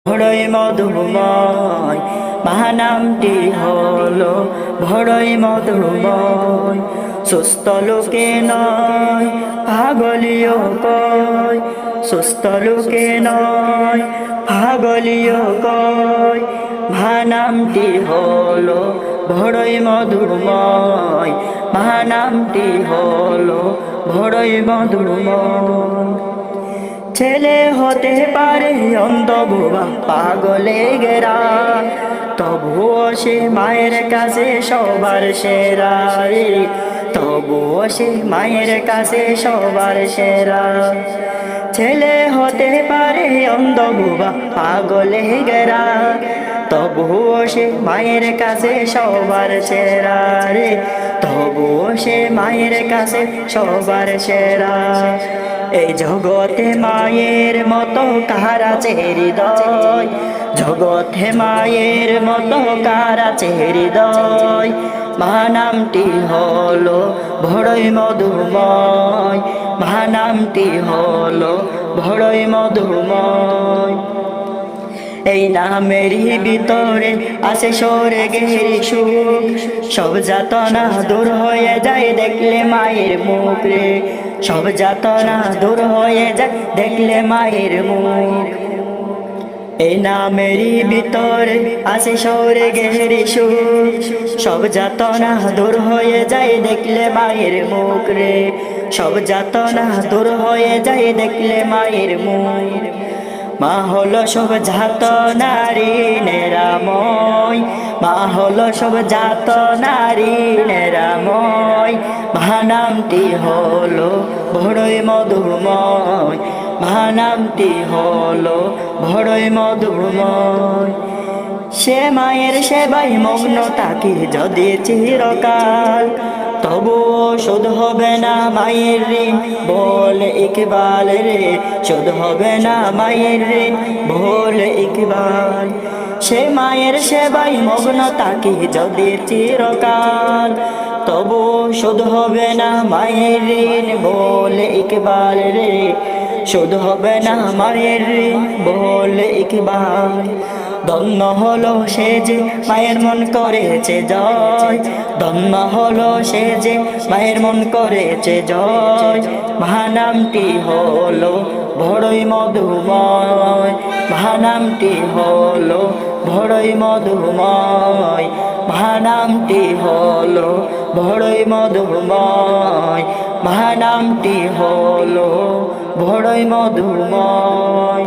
বড়ই মধুময় মহানামটি হলো বড়ই মধুময়। সুস্থ লোকে নয় পাগলিও কয়, সুস্থ লোকে নয় পাগলিও কয়। মহানামটি হলো বড়ই মধুময়, মহানামটি হলো বড়ই মধুময়। ছেলে হতে পারে অন্ধ বোবা পাগলে গেরা, তবুও সে মায়ের কাছে সবার সেরা রে, তবুও সে মায়ের কাছে সবার সেরা। ছেলে হতে পারে অন্ধ বোবা পাগলে গেরা, তবুও সে মায়ের কাছে সবার সেরা রে, তবুও সে মায়ের কাছে সবার সেরা। এই জগতে মায়ের মতো কার আছে হৃদয়, জগতে মায়ের মতো কার আছে হৃদয়। মহানামটি হলো বড়ই মধুময়, মহানামটি হলো বড়ই মধুময়। এই নামেরই ভিতরে আসে স্বর্গের সুখ, সব যাতনা দূর হয়ে যায় দেখলে মায়ের মুখ রে, সব যাতনা দূর হয়ে যায় দেখলে মায়ের মুখ। এই নামেরই ভিতরে আসে স্বর্গের সুখ, সব যাতনা দূর হয়ে যায় দেখলে মায়ের মুখ রে, সব যাতনা দূর হয়ে যায় দেখলে মায়ের মুখ। মা হলো সব জাত নারী নিরাময়, মা হলো সব জাত নারী নিরাময়। মহানামটি হলো বড়ই মধুময়, মহানামটি হলো বড়ই মধুময়। সে মায়ের সেবাই মগ্ন থাকি যদি চিরকাল, তবুও শোধ হবে না মায়ের ঋণ বলে ইকবাল রে, শোধ হবে না মায়ের ঋণ বলে ইকবাল। সে মায়ের সেবাই মগ্ন থাকি যদি চিরকাল, তবুও শোধ হবে না মায়ের ঋণ বলে ইকবাল রে, শোধ হবে না মায়ের ঋণ বলে ইকবাল। ধন্য হলো সে যে মায়ের মন করেছে জয়, ধন্য হলো সে যে মায়ের মন করেছে জয়। মহানামটি হলো বড়ই মধুময়, মহানামটি হলো বড়ই মধুময়, মহানামটি হলো বড়ই মধুময়, মহানামটি হলো বড়ই মধুময়।